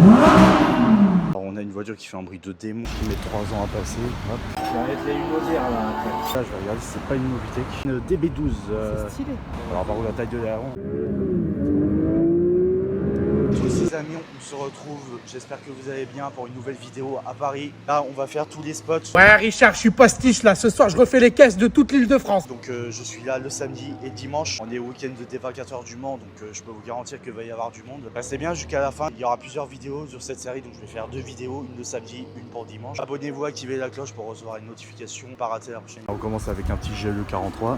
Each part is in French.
Alors on a une voiture qui fait un bruit de démon, qui met 3 ans à passer. Hop. Je vais mettre les Unosières là après. Là je vais regarder si c'est pas une Novitec. Une DB12. C'est stylé. Alors par contre la taille de l'aileron. Tous les amis, on se retrouve, j'espère que vous allez bien pour une nouvelle vidéo à Paris. Là on va faire tous les spots. Ouais Richard, je suis postiche là, ce soir je refais les caisses de toute l'île de France. Donc je suis là le samedi et dimanche. On est au week-end de D24 du Mans, donc je peux vous garantir qu'il va y avoir du monde. Restez bien jusqu'à la fin, il y aura plusieurs vidéos sur cette série, donc je vais faire 2 vidéos, une le samedi, une pour dimanche. Abonnez-vous, activez la cloche pour recevoir une notification, pas rater la prochaine. On commence avec un petit GLE 43.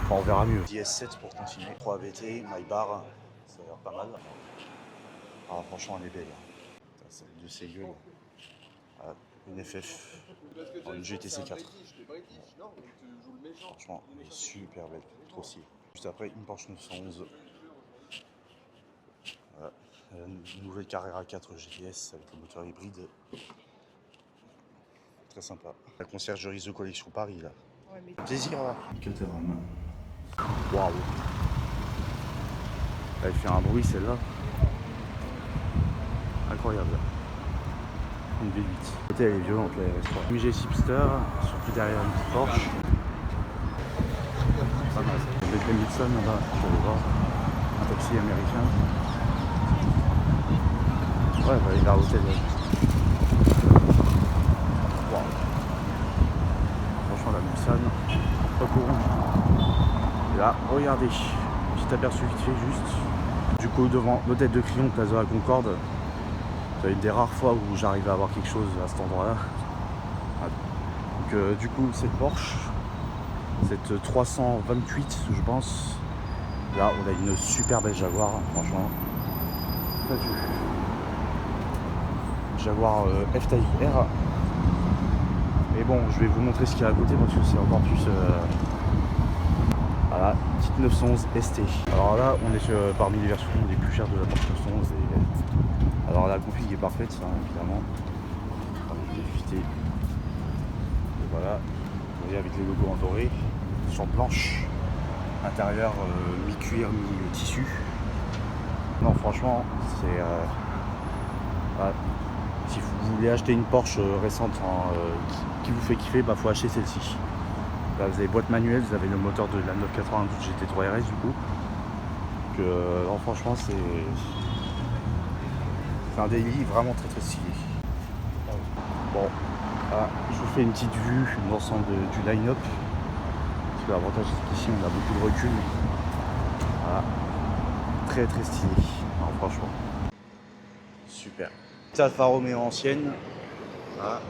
Enfin, on verra mieux. DS7 pour continuer. 3 VT, my bar, ça a l'air pas mal. Ah franchement elle est belle. Celle de ces gueules. Voilà, une FF. Oh, une GTC 4. Franchement, elle est super belle, trop stylée. Juste après, une Porsche 911. Voilà. Une nouvelle Carrera 4 GTS avec le moteur hybride. Très sympa. La conciergerie The Collection Paris là. Ouais, mais... Plaisir là. Caterham. Waouh. Elle fait un bruit celle-là. Incroyable. Une V8. Côté elle est violente la RS3. MG Chipster, surtout derrière une petite Porsche. Pas mal. Le Davidson là-bas, je vais voir. Un taxi américain. Ouais, bah, il est à l'hôtel. Wow. Franchement la Nissan, pas courant. Et là, regardez, petit aperçu vite fait juste. Du coup devant l'hôtel de Crillon, place de la Concorde. C'est une des rares fois où j'arrive à avoir quelque chose à cet endroit-là. Donc du coup cette Porsche, cette 328 je pense. Là on a une super belle Jaguar, franchement. Jaguar F-Type R. Mais bon, je vais vous montrer ce qu'il y a à côté parce que c'est encore plus... Voilà, petite 911 ST. Alors là on est parmi les versions les plus chères de la Porsche 911. Alors la config est parfaite, hein, évidemment. Et voilà, vous voyez avec les logos en doré, sur blanche, intérieur mi-cuir, mi-tissu. Non franchement, c'est... voilà. Si vous voulez acheter une Porsche récente qui vous fait kiffer, bah faut acheter celle-ci. Là vous avez boîte manuelle, vous avez le moteur de la 992 GT3 RS du coup. Donc non, franchement c'est un daily vraiment très très stylé. Bon, là, je vous fais une petite vue d'ensemble du line-up. Parce que l'avantage c'est qu'ici on a beaucoup de recul. Voilà. Très très stylé. Alors, franchement. Super. Alfa Romeo ancienne. Voilà.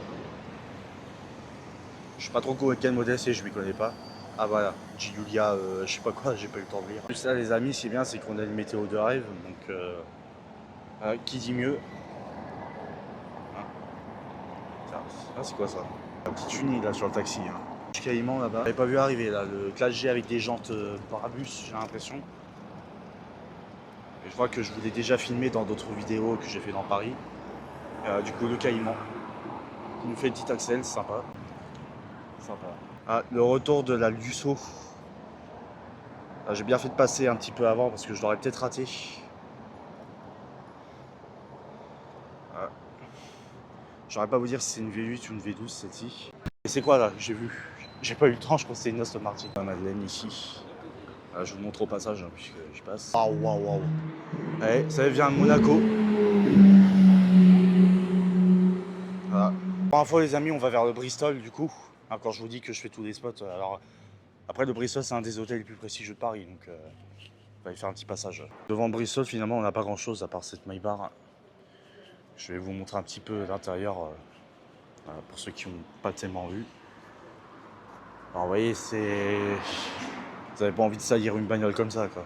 Je sais pas trop quel modèle c'est, je m'y connais pas. Ah voilà, Giulia, je sais pas quoi, j'ai pas eu le temps de lire. Plus là les amis, c'est bien, c'est qu'on a une météo de rêve, donc qui dit mieux. Ah, c'est quoi ça? Un petit uni là sur le taxi. Hein. Caïman là-bas. J'avais pas vu arriver là, le classe G avec des jantes parabus, j'ai l'impression. Et je crois que je vous l'ai déjà filmé dans d'autres vidéos que j'ai fait dans Paris. Du coup le Caïman. Il nous fait une petite axle, sympa. Sympa. Ah, le retour de la Lusso. Ah, j'ai bien fait de passer un petit peu avant parce que je l'aurais peut-être raté. Ah. J'aurais pas vous dire si c'est une V8 ou une V12 celle-ci. Et c'est quoi là? J'ai vu. J'ai pas eu le temps, je crois que c'est une Aston Martin. La Madeleine ici. Ah, je vous montre au passage hein, puisque je passe. Ah waouh waouh. Allez, ça vient de Monaco. Voilà. Pour info les amis, on va vers le Bristol du coup. Hein, quand je vous dis que je fais tous les spots, alors après le Bristol c'est un des hôtels les plus prestigieux de Paris, donc on va y faire un petit passage. Devant le Bristol finalement on n'a pas grand chose à part cette my bar. Je vais vous montrer un petit peu l'intérieur pour ceux qui n'ont pas tellement vu. Alors vous voyez c'est... Vous n'avez pas envie de salir une bagnole comme ça quoi.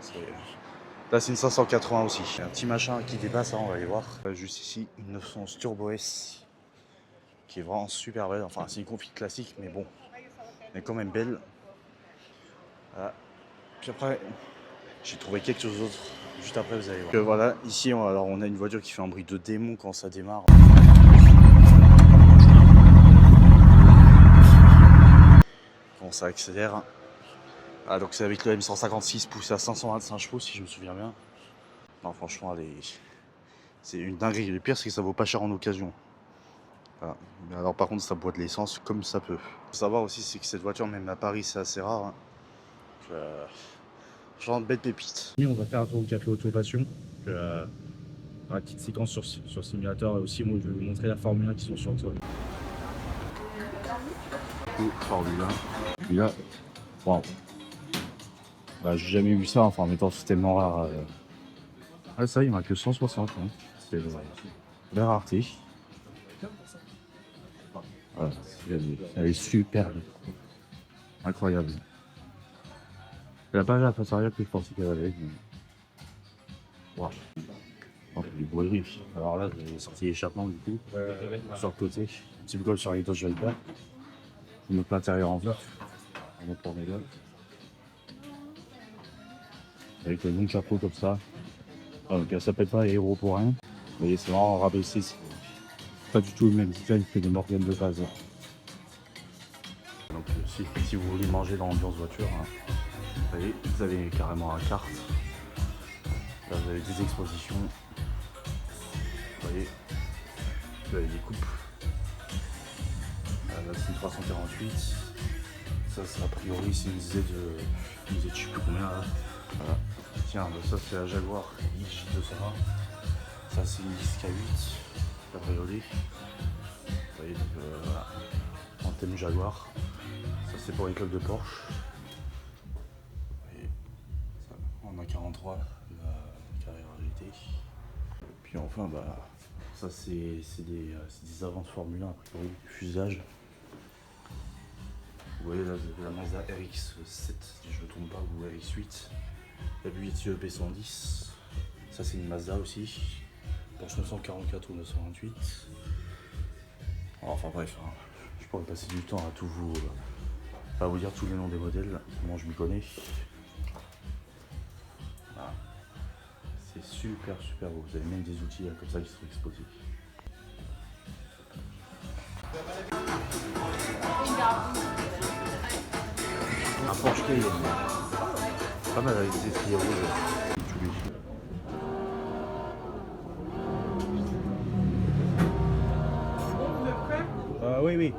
Là c'est une 580 aussi. Il y a un petit machin qui dépasse, hein, on va aller voir. Juste ici une 911 Turbo S qui est vraiment super belle. Enfin c'est une config classique mais bon, elle est quand même belle. Voilà. Puis après j'ai trouvé quelque chose d'autre. Juste après vous allez voir. Voilà, ici on a une voiture qui fait un bruit de démon quand ça démarre. Quand ça accélère. Ah, donc c'est avec le M156 poussé à 525 chevaux si je me souviens bien. Non franchement C'est une dinguerie. Le pire, c'est que ça vaut pas cher en occasion. Voilà. Mais alors par contre, ça boit de l'essence comme ça peut. Faut savoir aussi, c'est que cette voiture, même à Paris, c'est assez rare. Hein. Genre de bête pépite. On va faire un tour au café Auto-Passion. Une petite séquence sur simulateur. Et aussi, moi, je vais vous montrer la Formule 1 qui sont sur le toit. Formule 1. Puis là, wow. Bah, j'ai jamais vu ça. Enfin, en même temps, c'est tellement rare. Ah, ça, il n'y en a que 160. Hein. C'est la rareté. Voilà, elle est super. Incroyable. Elle a pas la face arrière que je pensais qu'elle avait. Mais... Wow. Oh, du boiserie. Alors là, j'ai sorti l'échappement du coup. Sur le côté. Un petit peu comme sur les Dodge Viper. Je monte l'intérieur en vert. On va tourner là. Avec le long chapeau comme ça. Donc elle s'appelle pas Héros pour rien. Vous voyez, c'est vraiment rabaissé. C'est pas du tout le même design que des Morgan de base. Donc si vous voulez manger dans l'ambiance voiture, hein, vous avez carrément la carte. Là vous avez des expositions. Vous voyez, vous avez des coupes. Là c'est une 348. Ça c'est a priori c'est une Z de je sais plus combien là. Voilà. Tiens, bah, ça c'est la Jaguar J220. Ça c'est une XK8 cabriolet. Vous voyez, donc voilà. En thème Jaguar. Ça c'est pour les clubs de Porsche. Vous voyez, ça, on a 43, la carrière GT. Puis enfin, bah, ça c'est des avances Formule 1 a priori, du fuselage. Vous voyez là, la Mazda RX-7, si je ne me trompe pas, ou RX-8. La Buick EP110. Ça c'est une Mazda aussi. Porsche 944 ou 928. Alors, enfin bref, hein, je pourrais passer du temps à tout vous dire tous les noms des modèles, comment je m'y connais. Voilà. C'est super beau, vous avez même des outils là, comme ça qui sont exposés. Un Porsche Cayenne, pas mal avec des striés rouges. Oui, oui.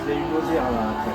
Il y a une osière là après.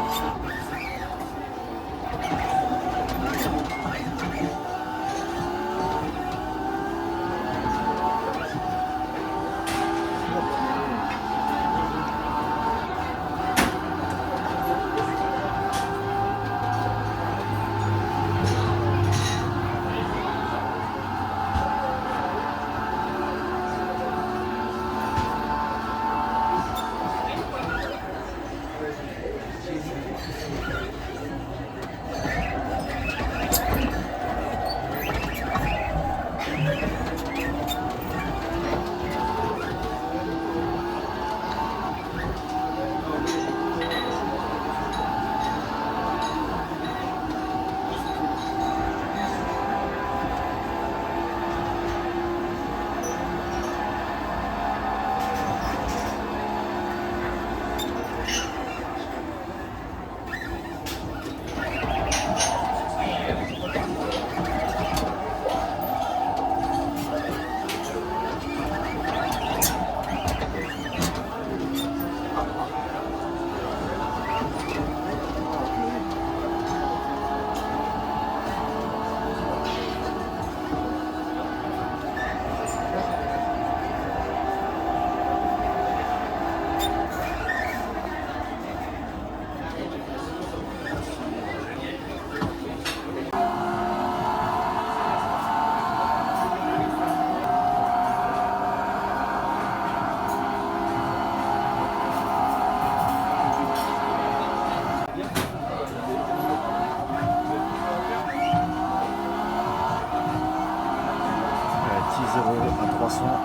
l'instant,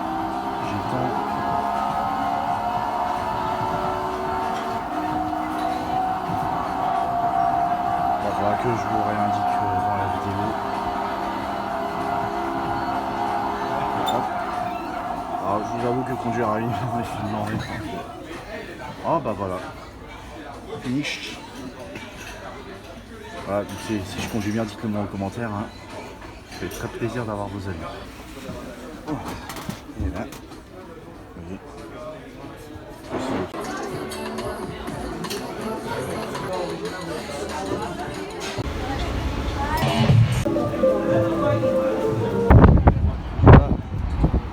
j'ai le temps. Il faudra que je vous réindique dans la vidéo. Hop. Alors je vous avoue que conduire à une c'est une journée. Oh bah voilà. Finish. Voilà, donc si je conduis bien, dites-le moi en commentaire. Hein. Ça fait très plaisir d'avoir vos avis. Oh. Et là. Oui.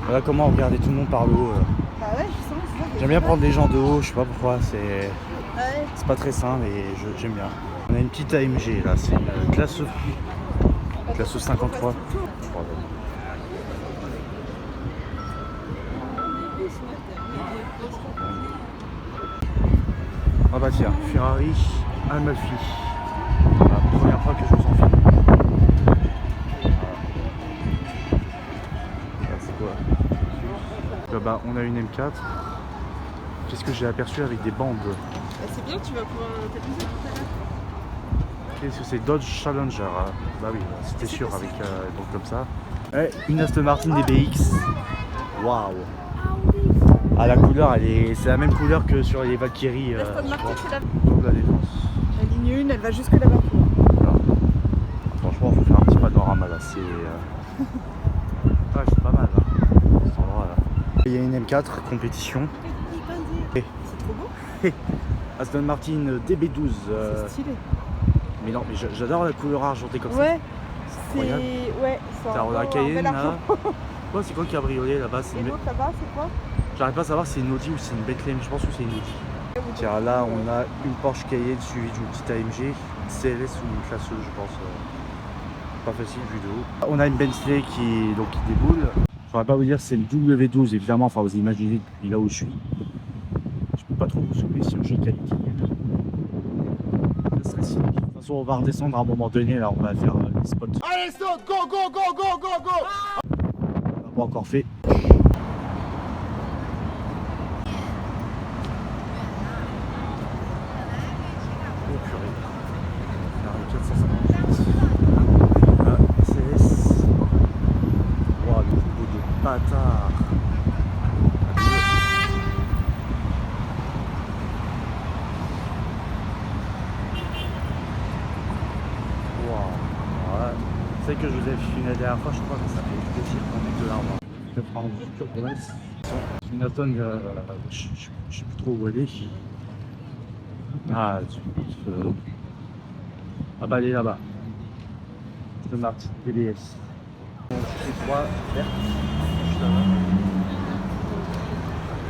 Voilà comment regarder tout le monde par le haut. Bah ouais, justement, c'est ça. J'aime bien prendre les gens de haut, je sais pas pourquoi, c'est Ouais. pas très sain mais j'aime bien. On a une petite AMG là, c'est une classe E. Classe E 53. Ah bah tiens, Ferrari Amalfi. La première fois que je vous en filme. Voilà. C'est quoi? Là-bas on a une M4. Qu'est-ce que j'ai aperçu avec des bandes? C'est bien, tu vas pouvoir t'amuser tout à l'heure. Qu'est-ce que c'est? Dodge Challenger. Bah oui, c'était sûr avec donc comme ça. Ouais, une Aston Martin DBX. Waouh! Ah la couleur c'est la même couleur que sur les Valkyrie. Aston Martin, c'est la Tour de la Défense. ligne 1, elle va jusque là-bas. Voilà. Franchement, faut faire un petit panorama là. C'est ouais, c'est pas mal là. Cet endroit là. Il y a une M4 compétition. C'est trop beau. Aston Martin DB12. C'est stylé. Mais non, mais j'adore la couleur argentée comme ça. Ouais, c'est. Incroyable. Ouais, c'est T'as la Cayenne là. argent. Quoi, c'est quoi le cabriolet là-bas? Et l'autre là-bas, c'est quoi? J'arrive pas à savoir si c'est une Audi ou si c'est une Bethlehem. Je pense que c'est une Audi. Tiens, là on a une Porsche Cayenne suivie d'une petite AMG, CLS ou une classe E, je pense. Pas facile vu de haut. On a une Bentley qui déboule. Je pourrais pas vous dire c'est une W12 évidemment, enfin vous imaginez depuis là où je suis. Je peux pas trop vous souffler si on jeu de qualité. Ça serait stylé. De toute façon on va redescendre à un moment donné, là on va faire les spots. Allez, saute, go, go, go, go, go, go. On l'a pas encore fait. Oh purée. Ferrari 458. CS. Wow, le coup de bâtard. Wow. Voilà. Celle que je vous ai filmé la dernière fois, je crois que ça fait plaisir qu'on ait de l'arbre. Je vais prendre une turbuleuse. Une Aton, je sais plus trop où elle est. Ah, ah bah elle est là-bas. Aston Martin DBS. Bon, je fais 3 vertes. Juste là-bas.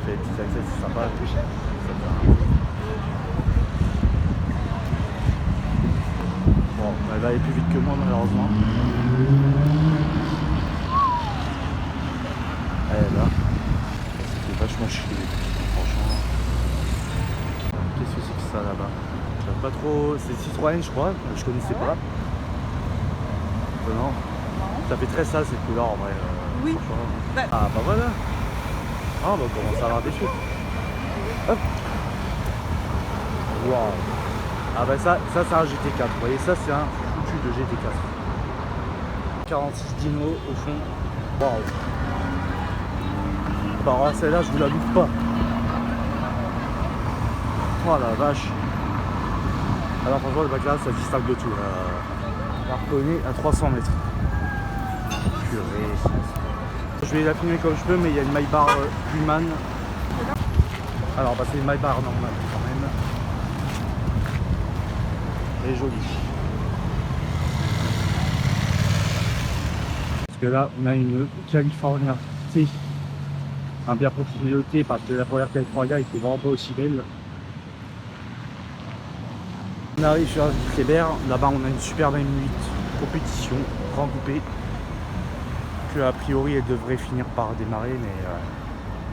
Je fais des petits accès, c'est sympa. Bon, elle va aller plus vite que moi malheureusement. Elle est là. Ça fait vachement chier. Franchement. Qu'est-ce que c'est que ça là-bas? J'aime pas trop. C'est Citroën je crois, je connaissais pas. Non. Ça fait très sale cette couleur en vrai. Oui. Franchement. Bah. Ah bah voilà. Ah bah on commence à avoir des choses. Hop. Waouh. Ah bah ça c'est un GT4. Vous voyez ça c'est un foutu de GT4. 46 Dino au fond. Waouh. Bah alors celle-là je vous la bouffe pas. Oh la vache. Alors franchement le bac là ça distingue de tout. La reconnaît à 300 mètres. Purée. Je vais la filmer comme je peux mais il y a une Maybach Pullman. Alors bah c'est une Maybach normale quand même. Elle est jolie. Parce que là on a une California T. Un bien propriété parce que la première California était vraiment pas aussi belle. On arrive sur Kléber, là-bas on a une superbe M8 compétition, grand coupé, que a priori elle devrait finir par démarrer mais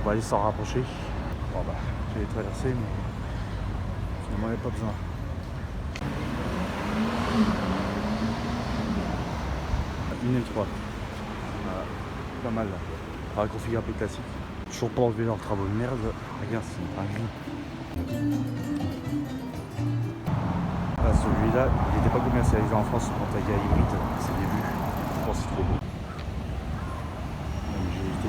on va aller s'en rapprocher. Bon bah je vais traverser mais finalement il n'y a pas besoin. Une M3, voilà. Pas mal là. Enfin, config un peu classique. Toujours pas enlevé leurs travaux de merde. Regarde, c'est un gris. Ah, celui-là, il n'était pas commercialisé en France, son Pantaya hybride, c'est début. Je pense que c'est trop beau. J'ai hésité.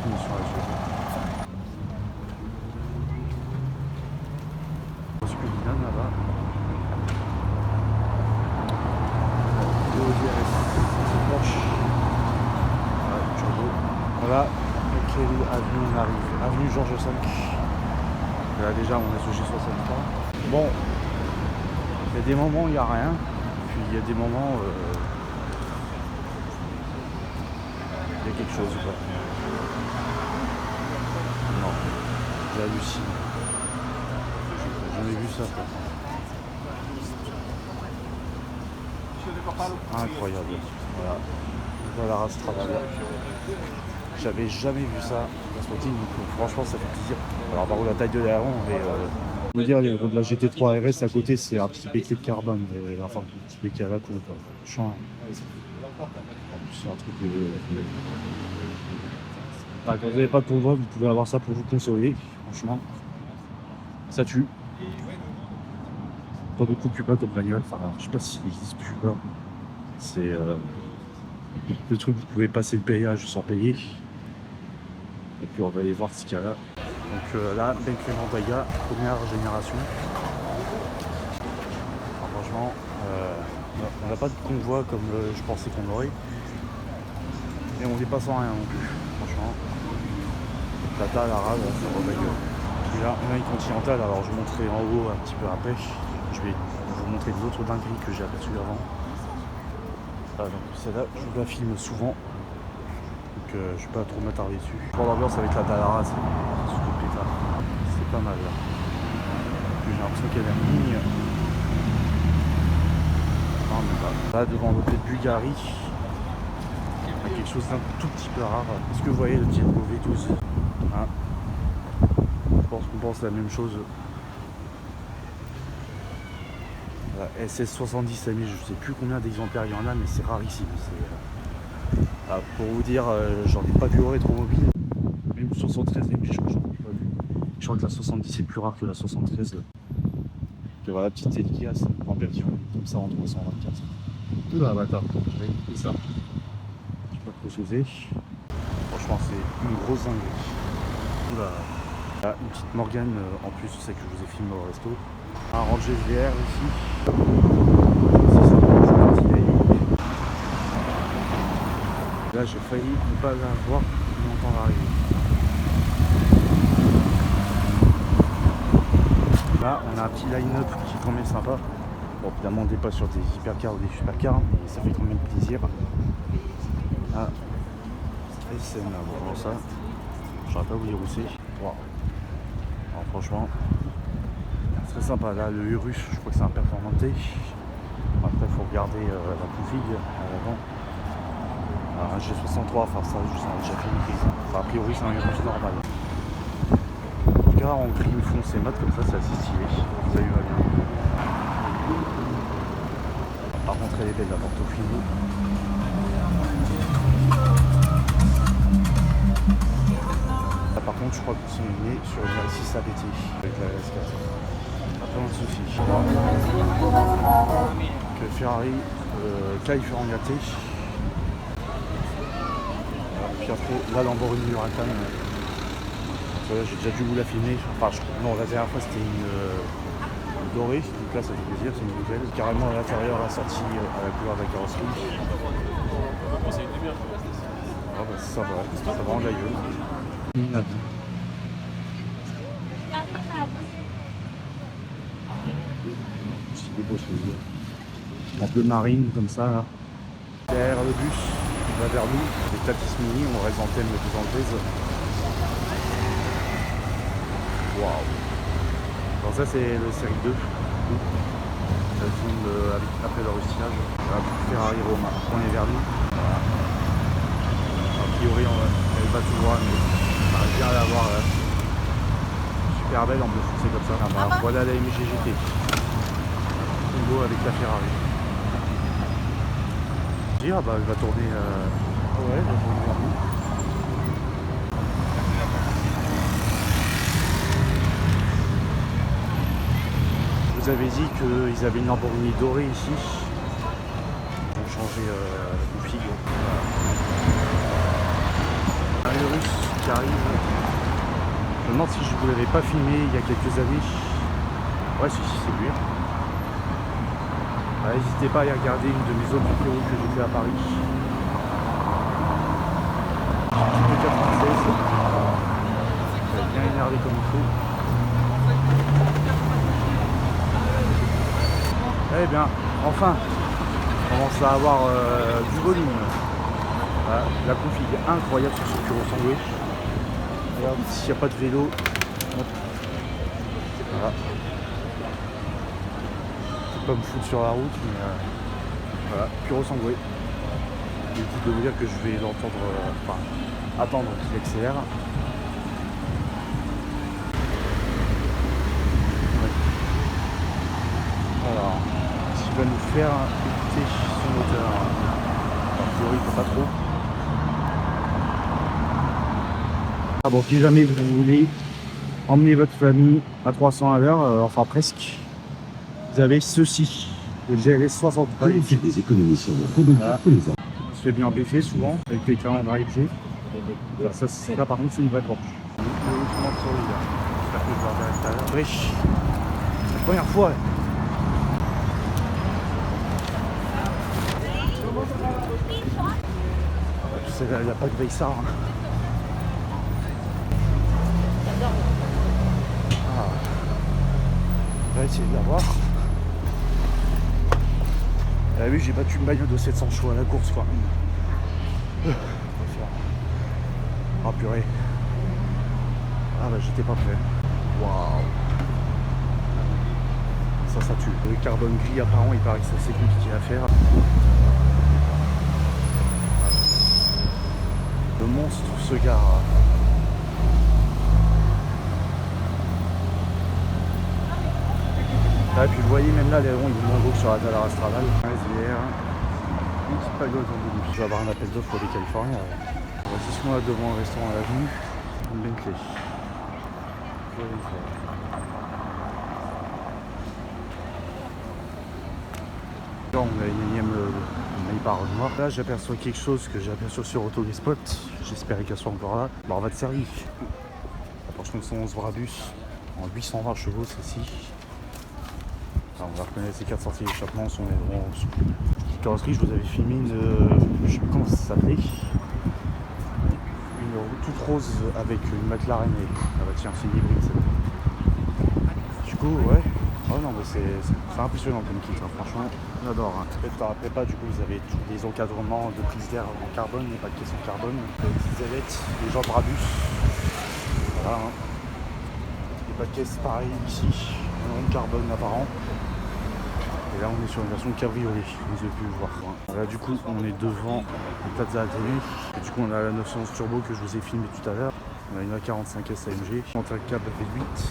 Finition à la chose. Sculinan là-bas. C'est Porsche. Voilà, turbo. Voilà, quelle avenue on arrive? Avenue Georges V. Là déjà on est sur G63. Bon, il y a des moments où il n'y a rien, puis il y a des moments où il y a quelque chose quoi. Non, j'hallucine. J'ai jamais vu ça quoi. Incroyable. Voilà. Voilà la race travail. J'avais jamais vu ça dans ce meeting, donc franchement ça fait plaisir. Alors par contre la taille de l'aileron, mais je veux dire la GT3 RS à côté c'est un petit béquet de carbone, mais enfin un petit béquet à la cour quoi. Franchement, c'est un truc quand vous n'avez pas de convoi, vous pouvez avoir ça pour vous consoler. Franchement, ça tue. Pas beaucoup plus bas comme bagnole, enfin je sais pas s'il existe plus bas. C'est le truc, vous pouvez passer le péage sans payer. Et puis on va aller voir ce qu'il y a là. Donc là, Bentley Mandaya, première génération. Alors, franchement, on n'a pas de convoi comme je pensais qu'on aurait. Et on n'est pas sans rien non plus, franchement. Tata, la rade, ça va bagnole. Puis là, on a une Continentale, alors je vous montrerai en haut un petit peu après. Je vais vous montrer d'autres dingueries que j'ai aperçues avant. Donc celle-là, je vous la filme souvent. Donc je vais pas trop m'attarder dessus. Pour l'ambiance avec la Dallara, c'est super pétard. C'est pas mal là. J'ai l'impression qu'elle est en ligne. Non, mais pas. Là devant l'hôtel Bulgarie, il y a quelque chose d'un tout petit peu rare. Est-ce que vous voyez le petit logo V12 hein? Je pense qu'on pense la même chose. La SS70 AMI, je sais plus combien d'exemplaires il y en a, mais c'est rarissime. Pour vous dire, j'en ai pas vu au rétromobile. Même 73 AMI, je crois que j'en ai pas vu. Je crois que la 70 est plus rare que la 73. Donc voilà, petite Elias en version comme ça en 324. Oula, bâtard, j'avais écouté ça. Je sais pas trop ce que c'est. Franchement, c'est une grosse dinguerie. Oula. Là, une petite Morgane en plus, c'est que je vous ai filmé au resto. Un Ranger VR ici. Là j'ai failli ne pas la voir longtemps arriver. Là on a un petit line-up qui est quand même sympa. Bon évidemment on n'est pas sur des hypercars ou des supercars, mais ça fait quand même plaisir. Ah, SN, bon ça, j'aurais pas voulu rousser. Wow. Alors franchement, très sympa. Là le Urus, je crois que c'est un performanté. Après il faut regarder la config à l'avant. Un G63, enfin ça je sais, j'ai fait une prise. Enfin, a priori c'est un Urus normal. En tout cas en gris foncé mat comme ça c'est assez stylé. Vous avez eu mal. Par contre elle est belle la Portofino. Là par contre je crois qu'ils sont nés sur une R6 ABT avec la RS4. Pas de soucis. Que Ferrari, Californiate. Puis après la Lamborghini Huracan. Voilà, j'ai déjà dû vous la filmer. Enfin, non, la dernière fois c'était une dorée. Donc là ça fait plaisir, c'est une nouvelle. Carrément à l'intérieur assortie à la couleur de la carrosserie. Ah bah ça va, ça va en la gueule. C'est des beaux souvenirs. Un peu marine comme ça là. Derrière le bus, on va vers nous. Les Tatis Mini, on reste en thème de plus en plus. Waouh. Alors ça c'est le série 2. Ça filme après le rustillage. Voilà, Ferrari Roma. On est vers nous. Voilà. A priori elle va tout voir, mais on arrive bien à la voir là. Super belle en bleu foncé comme ça. Ah bah, voilà la MG GT. combo avec la Ferrari. Ah bah elle va tourner ouais, elle va tourner vers nous. Je vous avais dit qu'ils avaient une Lamborghini dorée ici. Ils ont changé de figue. Un russe qui arrive. Je me demande si je ne vous l'avais pas filmé il y a quelques années. Ouais, si, c'est lui. N'hésitez pas à aller regarder une de mes autres vidéos que j'ai fait à Paris. Le 96. Ça va bien énervé comme il faut. Eh bien, enfin, on commence à avoir du volume. Voilà, la config est incroyable sur ce Puro Sangue. Regarde, s'il n'y a pas de vélo. Hop. Voilà. Pas me foutre sur la route, mais voilà, Puro Sangue. Inutile de vous dire que je vais l'entendre, enfin, attendre qu'il accélère. Ouais. Alors, s'il va nous faire écouter son moteur, a priori pas trop. Ah bon, si jamais vous voulez emmener votre famille à 300 à l'heure, enfin presque. Vous avez ceci, le GLS 63. Fait des économies sur vos produits pour les enfants. On se fait bien bêcher souvent avec les caméras drive-G. Ça, c'est là par contre, c'est une vraie Porsche. Le document de souris là. J'espère que je vais regarder tout à l'heure. Wesh, c'est la première fois. Tu sais, il n'y a pas de Veissard. Hein. Ah. On va essayer de l'avoir. Ah oui, j'ai battu une bagnole de 700 chevaux à la course quoi. Ah purée. Ah bah j'étais pas prêt. Waouh. Ça tue. Le carbone gris apparent, il paraît que c'est assez compliqué à faire. Le monstre se gare. Ah, puis vous voyez même là l'aileron il est moins gros que sur la Dallara Astral. SVR, une petite pagode en début. Je vais avoir un appel d'offres pour les Californiens. Voici ce qu'on a devant le restaurant à l'avenue. Une Bentley. Là on a une énième Maybach noire. Là j'aperçois quelque chose que j'ai aperçu sur Autodespot. J'espérais qu'elle soit encore là. Bon, on va te servir. La Porsche 911 Brabus en 820 chevaux celle-ci. Alors, on va reconnaître ses 4 sorties d'échappement, son aileron. Petite carrosserie, je vous avais filmé une. Je sais plus comment ça s'appelait. Une toute rose avec une McLaren et. Ah bah tiens, c'est une hybride celle-là. Du coup, ouais. Oh non, mais c'est impressionnant comme kit, hein. Franchement, on adore. Hein. Peut-être par après pas, du coup, vous avez tous les encadrements de prise d'air en carbone, les pas de caisse en carbone, les petites ailettes, les gens Brabus. Voilà. Hein. Les pas de caisse pareil ici, en carbone apparent. Et là on est sur une version cabriolet, vous avez pu le voir. Là du coup on est devant le Plaza Athénée. Et du coup on a la 911 Turbo que je vous ai filmé tout à l'heure. On a une A45S AMG, on a un câble V8.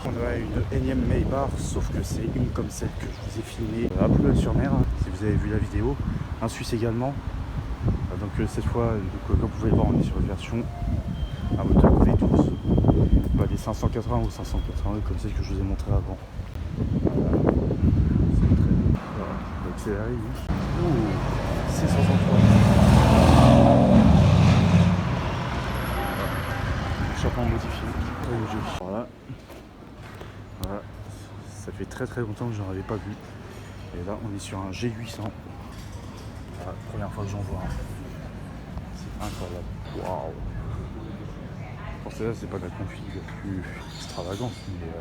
On a une énième Maybach, sauf que c'est une comme celle que je vous ai filmée à Boulogne-sur-Mer, si vous avez vu la vidéo. Un Suisse également. Donc cette fois, comme vous pouvez le voir, on est sur une version à moteur V12. Bah, des 580 ou 580 comme celle que je vous ai montré avant. Accéléré, oui. Ouh, C63. Échappement modifié. Voilà. Voilà. Ça fait très longtemps que j'en avais pas vu. Et là, on est sur un G800. Voilà, première fois que j'en vois un. C'est incroyable. Waouh. Pour celle-là, c'est pas de la config la plus extravagante, mais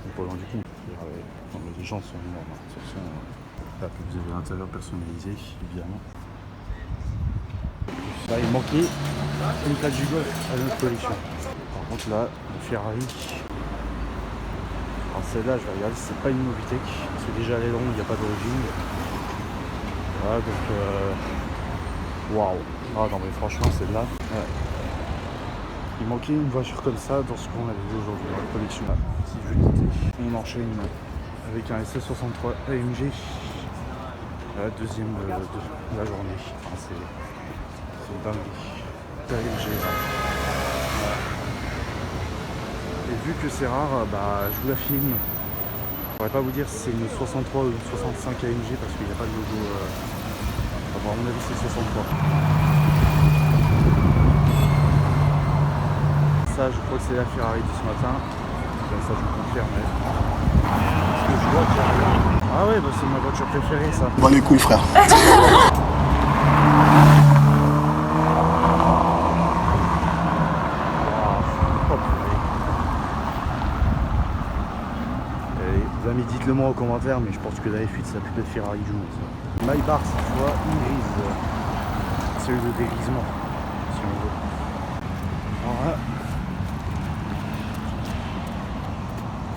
on peut rendre compte. Les gens sont énormes. De toute façon, là, vous avez l'intérieur personnalisé, évidemment. Là, il manquait une plaque du Golf à notre collection. Par contre, là, le Ferrari. Alors, celle-là, je vais regarder si c'est pas une Novitec. Parce que déjà, l'aileron, il n'y a pas d'origine. Voilà, donc. Waouh! Ah non, mais franchement, celle-là. Ouais. Il manquait une voiture comme ça dans ce qu'on avait vu aujourd'hui dans la collection. Si je veux quitter, on enchaîne avec un SS63 AMG. La deuxième de la journée. Enfin, c'est dingue. AMG là. Et vu que c'est rare, bah, je vous la filme. Je pourrais pas vous dire si c'est une 63 ou une 65 AMG parce qu'il n'y a pas de logo. Enfin, à mon avis c'est 63. Ça je crois que c'est la Ferrari de ce matin. Comme ça je vous confirme. Parce que je vois qu'il y a... Ah ouais, bah c'est ma voiture préférée ça. Bon les couilles frère. Les amis, dites-le moi en commentaire, mais je pense que la F8 c'est la plus belle Ferrari du monde. Maybach cette fois, une grise. C'est le dégrisement, si on veut. Voilà.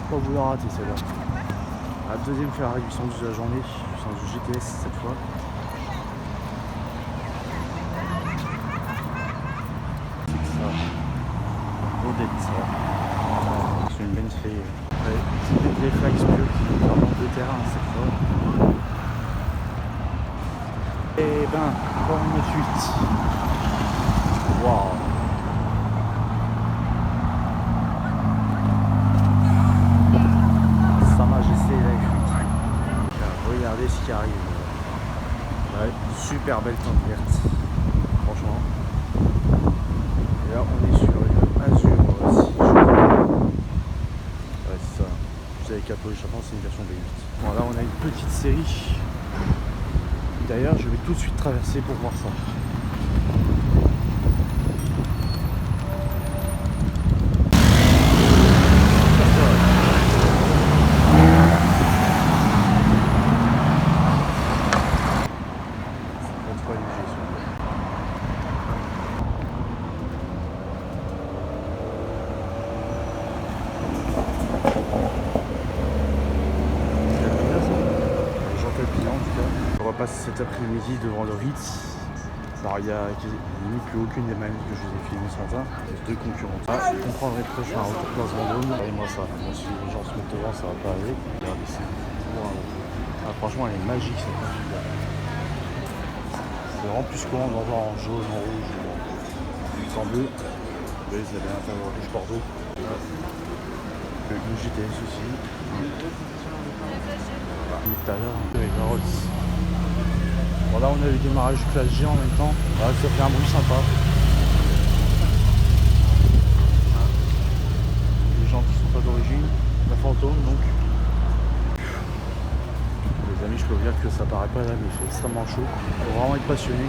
Pas vous la rater celle-là. La deuxième Ferrari 812 de la journée, 812 GTS cette fois. C'est ça. Odette ça. C'est une Bentley. C'est des flags bleus qui nous permettent de terrain cette fois. Et ben, encore une fuite. Waouh. Ça m'a j'essaie la fuite. Regardez ce qui arrive. Ouais, super belle teinte verte. Franchement. Et là on est sur une Azure aussi. Ouais c'est ça. Vous avez capot échappement, c'est une version V8. Bon là on a une petite série. D'ailleurs je vais tout de suite traverser pour voir ça. Passe cet après-midi devant le Ritz. Alors il n'y a limite plus aucune des manettes que je vous ai filmées ce matin. C'est deux concurrents. Ah, je comprendrai le prochain retour place Vendôme. Regardez-moi ça. Bon, si les gens se mettent devant, ça va pas aller. Regardez ça. Wow. Ah, franchement, elle est magique cette voiture. C'est vraiment plus courant d'en voir en jaune, en rouge, en bleu. Vous voyez, vous avez l'intérieur rouge Bordeaux. Une GTS aussi. Tout à l'heure, avec la Rolls. Bon là on a eu le démarrage du classe G en même temps. Là, ça fait un bruit sympa. Les gens qui sont pas d'origine. La fantôme donc. Les amis je peux vous dire que ça paraît pas là mais il fait extrêmement chaud. Il faut vraiment être passionné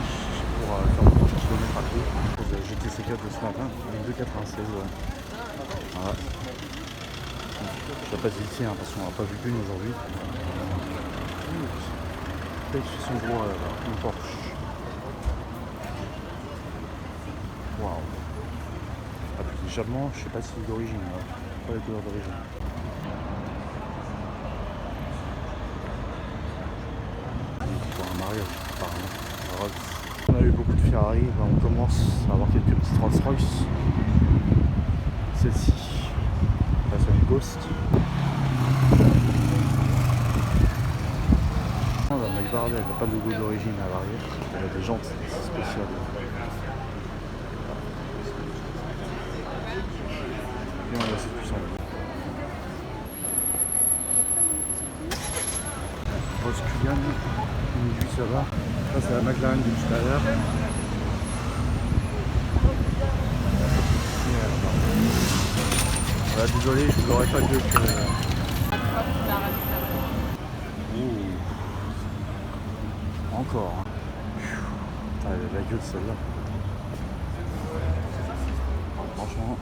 pour faire beaucoup de kilomètres à pied. La GTC4 de ce matin, une 2,96. Voilà. Je vais pas hésiter hein, parce qu'on n'a pas vu qu'une aujourd'hui. Il fait son gros une Porsche. Waouh. Ah, puis l'échappement, je sais pas si c'est d'origine, pas les couleurs d'origine. Pour un mariage, apparemment. On a eu beaucoup de Ferrari, là, on commence à avoir quelques petites Rolls Royce. Celle-ci, là c'est une Ghost. La Maybach, elle n'a pas de logo d'origine à l'arrière, elle a des jantes, c'est spécial. Et on a assez puissant. Rose Cullinan, une vue ça va. Ça c'est la McLaren de tout à l'heure. Voilà, désolé, je vous aurais pas dit que... Encore. Ah, la gueule celle-là. Franchement.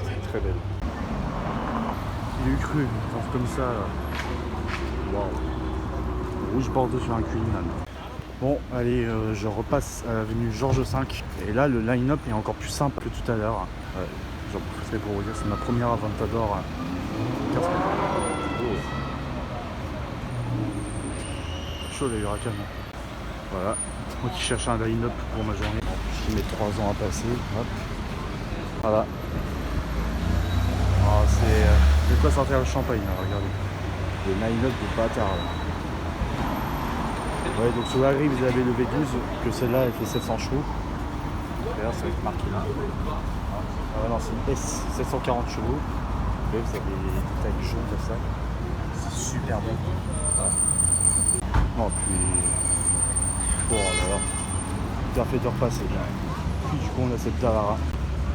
C'est très belle. J'ai eu cru, comme ça. Waouh. Rouge Bordeaux sur un Cullinan. Bon, allez, je repasse à l'avenue Georges V. Et là, le line-up est encore plus simple que tout à l'heure. Ouais, j'en profiterai pour vous dire, c'est ma première Aventador. Chaud les huracans. Voilà, moi qui cherche un line-up pour ma journée. qui met 3 ans à passer. Hop. Voilà. Ah, c'est de quoi sortir le champagne, là, regardez. Les line-up de bâtard. Ouais, donc sur la grille, vous avez le V12, que celle-là, elle fait 700 chevaux. D'ailleurs, ça va être marqué là. Ah non, c'est une S, 740 chevaux. Vous avez des détails jaunes comme ça. C'est super beau. Voilà. Non, puis... Oh là là. Bien fait de repasser. Puis du coup, on a cette Dallara.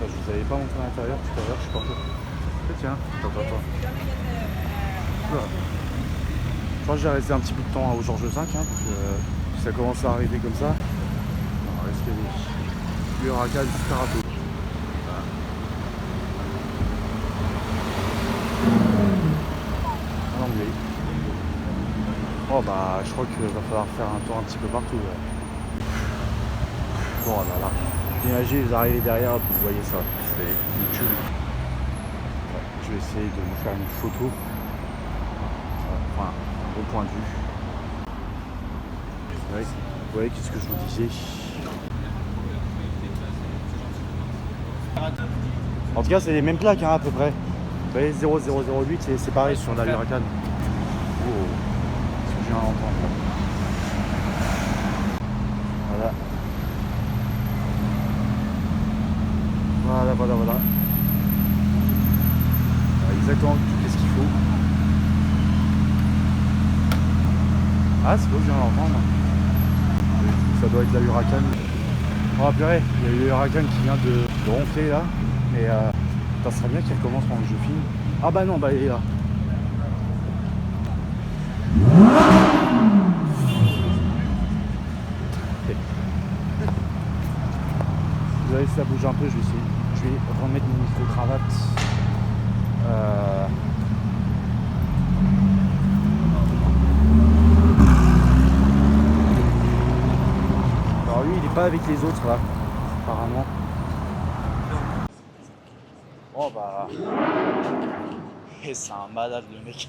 Je vous avais pas montré à l'intérieur tout à l'heure, je suis pas sûr. Tiens, attends. Voilà. Je crois que j'ai resté un petit peu de temps au Georges V, hein, parce que ça commence à arriver comme ça. On va rester les Huracan Starato. Voilà. En anglais. Oh bah je crois qu'il va falloir faire un tour un petit peu partout. Ouais. Bon là là. Imaginez, vous arrivez derrière, vous voyez ça. C'est une tuile. Ouais, je vais essayer de vous faire une photo. Enfin, un bon point de vue. Ouais, vous voyez qu'est-ce que je vous disais. En tout cas, c'est les mêmes plaques hein, à peu près. Vous voyez, 0008, c'est pareil sur la Huracan. Oh, ce que je viens d'entendre. Voilà. Voilà. Exactement qu'est-ce qu'il faut. Ah, c'est beau, je viens d'entendre. Ça doit être la Huracan. Oh purée, il y a eu le Huracan qui vient de ronfler là. Mais ça serait bien qu'il recommence pendant que je filme. Ah bah non, bah il est là. Okay. Vous voyez, si ça bouge un peu, je vais essayer. Je vais remettre mon micro-cravate. Alors lui, il n'est pas avec les autres là, apparemment. Oh bah... Et c'est un malade le mec.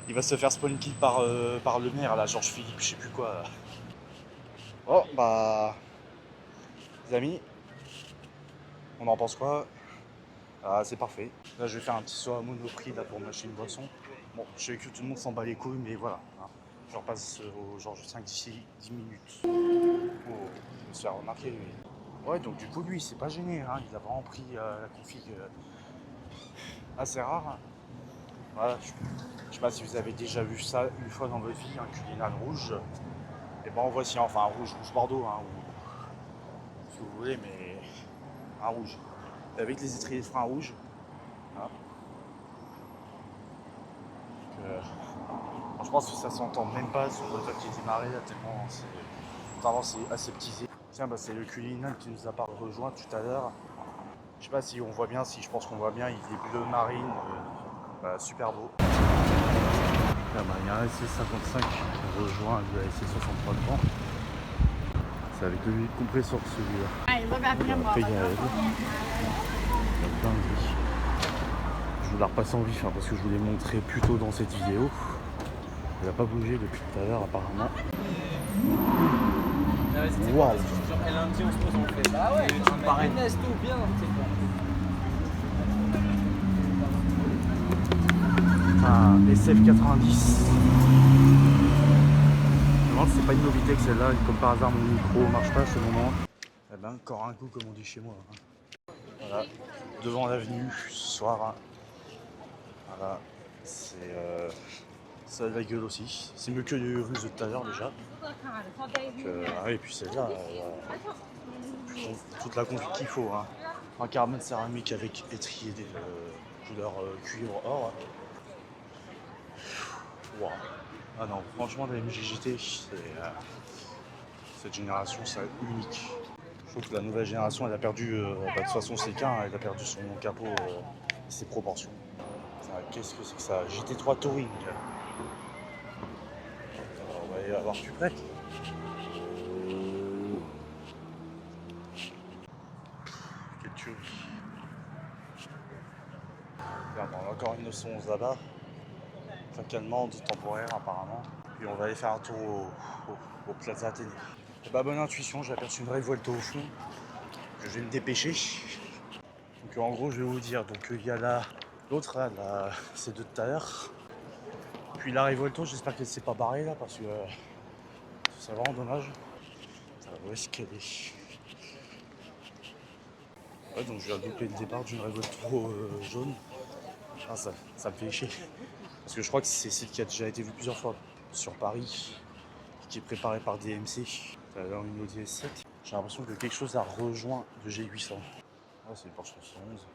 Il va se faire spawn kill par le maire là, Georges Philippe, je sais plus quoi. Oh bah... Les amis, on en pense quoi? Ah, c'est parfait. Là je vais faire un petit saut à Monoprix là pour m'acheter une boisson. Bon, je sais que tout le monde s'en bat les couilles, mais voilà. Hein. Je repasse au Georges 5 d'ici 10 minutes. Oh, je me suis fait remarquer lui. Ouais, donc du coup lui il s'est pas gêné, hein. Il a vraiment pris la config assez rare. Voilà, je sais pas si vous avez déjà vu ça une fois dans votre vie, un Cullinan rouge. Et ben en voici, enfin un rouge bordeaux, hein, ou si vous voulez, mais un rouge. Avec les étriers de frein rouges. Hein. Donc, je pense que ça s'entend même pas sur le moteur qui est démarré là, tellement c'est aseptisé. Tiens, bah, c'est le Cullinan qui nous a pas rejoint tout à l'heure. Je sais pas si on voit bien, si je pense qu'on voit bien, il est bleu marine, super beau. Là, bah, il y a un SC55 qui rejoint le SC63 devant. C'est avec le compresseur celui-là. Après, il y a plein de vie. Je vous la repasse en vif hein, parce que je vous l'ai montré plus tôt dans cette vidéo. Elle n'a pas bougé depuis tout à l'heure apparemment. Waouh! Lundi, on se pose, on fait. Ah ouais, tu me parais nesto bien, Un SF90. Je me demande si c'est pas une Novitec celle-là, comme par hasard mon micro marche pas à ce moment. Eh ben encore un coup comme on dit chez moi. Hein. Voilà, devant l'avenue ce soir. Hein. Voilà, ça a de la gueule aussi. C'est mieux que les ruses de tout à l'heure déjà. Et puis celle-là, toute la config qu'il faut. Hein. Un carbone céramique avec étrier des couleurs cuivre or. Wow. Ah non, franchement la MGGT, cette génération, c'est unique. Je trouve que la nouvelle génération, elle a perdu, de toute façon c'est qu'un, elle a perdu son capot et ses proportions. Qu'est-ce que c'est que ça? GT3 Touring. On va y avoir plus près. Quelle tuerie. Regarde, on a encore une 911 là-bas. Plaque allemande temporaire apparemment. Puis on va aller faire un tour au Plaza Athénée. Et bah bonne intuition, j'ai aperçu une Revuelto au fond, que je vais me dépêcher. Donc en gros je vais vous dire, donc il y a là, l'autre là, c'est de tout à l'heure. Puis la Revuelto, j'espère qu'elle s'est pas barrée là, parce que c'est vraiment dommage. Où est-ce qu'elle est? Ouais, donc je viens de louper le départ d'une Revuelto jaune. Ah, ça me fait chier. Parce que je crois que c'est celle qui a déjà été vue plusieurs fois sur Paris, qui est préparée par DMC. Alors une Audi S7. J'ai l'impression que quelque chose a rejoint le G800. Ah, c'est le Porsche 911.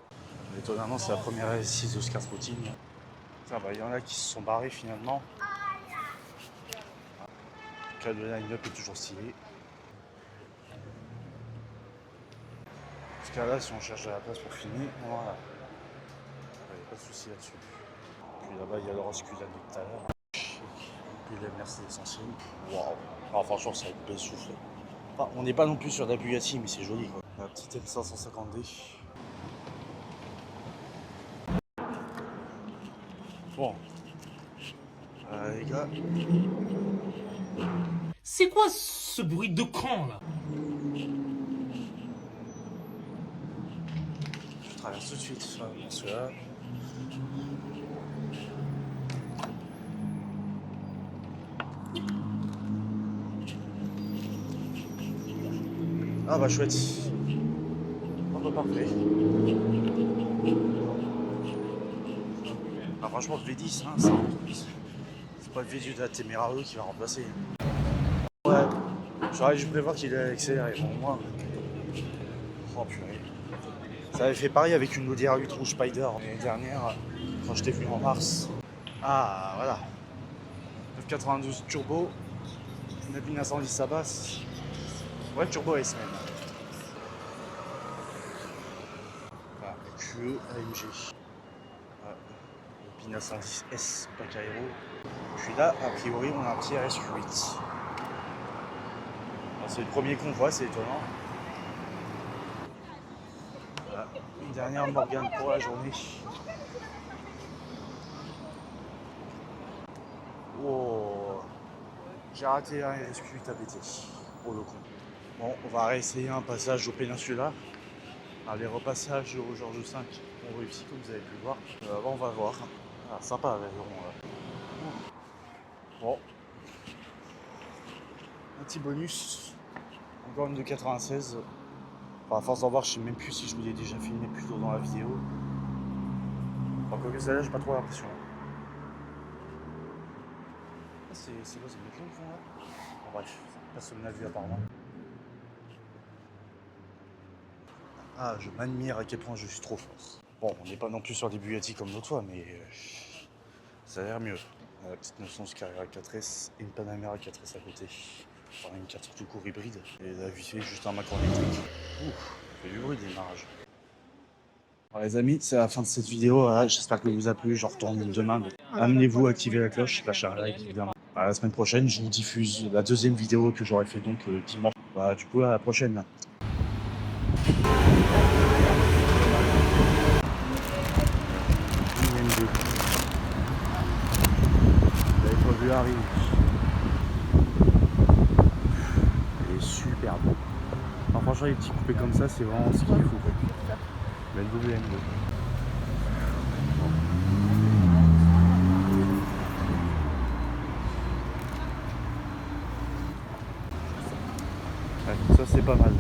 Étonnamment, c'est la première S6 de Scar Spotting. Bah, il y en a qui se sont barrés finalement. Le line-up est toujours stylé. Parce que là, si on cherche de la place pour finir, voilà. Il n'y a pas de souci là-dessus. Puis là-bas, il y a le Roscula de tout à l'heure. Puis la Mercedes ancienne. Waouh! Alors franchement, ça va être belle souffle. Enfin, on n'est pas non plus sur la Bugatti, mais c'est joli quoi. La petite M550D. Bon. Les gars. C'est quoi ce bruit de cran là? Je traverse tout de suite dans ceux-là. Ah bah chouette. Ah bah parfait. Ah franchement le V10 hein, c'est pas le V10 de la Témérario qui va remplacer. Ouais, j'aurais dû prévoir qu'il allait accélérer pour moi. Oh purée. Ça avait fait pareil avec une Audi R8 Rouge Spider l'année dernière quand je t'ai vu en mars. Ah voilà. 992 turbo, 9910 à basse. Ouais, turbo S même. Voilà, QE AMG. Le Pina 110S, pack aéro. Puis là, a priori, on a un petit RSQ8. C'est le premier qu'on voit, c'est étonnant. Voilà, une dernière Morgane pour la journée. Oh, j'ai raté un RSQ8 ABT. Oh le con. Bon, on va réessayer un passage au Péninsula. Les repassages au Georges V ont réussi, comme vous avez pu le voir. Bon, on va voir. Ah, sympa, là. Bon. Un petit bonus. Encore une de 96. Enfin, à force d'en voir, je sais même plus si je vous l'ai déjà filmé plus tôt dans la vidéo. Enfin, quoi que celle-là, j'ai pas trop l'impression. Ah, c'est quoi, c'est le fond là? Bon, bref, personne n'a vu apparemment. Ah, je m'admire à quel point je suis trop fort. Bon, on n'est pas non plus sur des Bugatti comme l'autre fois, mais ça a l'air mieux. La petite 911 Carrera 4S et une Panamera 4S à côté. Enfin, une 4 tout court hybride. Et la vie c'est juste un Macron électrique. Ouh, ça fait du bruit le démarrage. Alors les amis, c'est la fin de cette vidéo. Voilà, j'espère que vous a plu. Je retourne demain. Amenez-vous, activez la cloche, lâchez un like évidemment. La semaine prochaine, je vous diffuse la deuxième vidéo que j'aurai fait donc dimanche. Bah, du coup, à la prochaine. Arrive. Elle est super beau. Alors franchement les petits coupés comme ça c'est vraiment ce qu'il faut. Belle WM2. Ouais, ça c'est pas mal.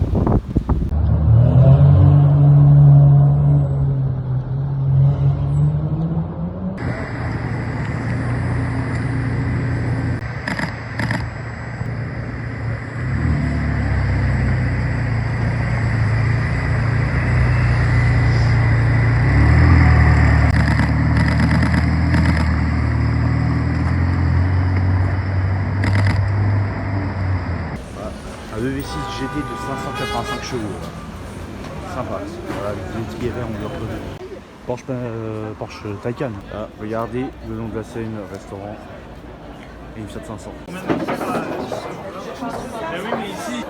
Un EV6 GT de 585 chevaux. Sympa. Voilà, les tirets on le reconnaît. Porsche Taycan. Ah, regardez le nom de la scène, restaurant et une Fiat 500. Mais oui, mais ici.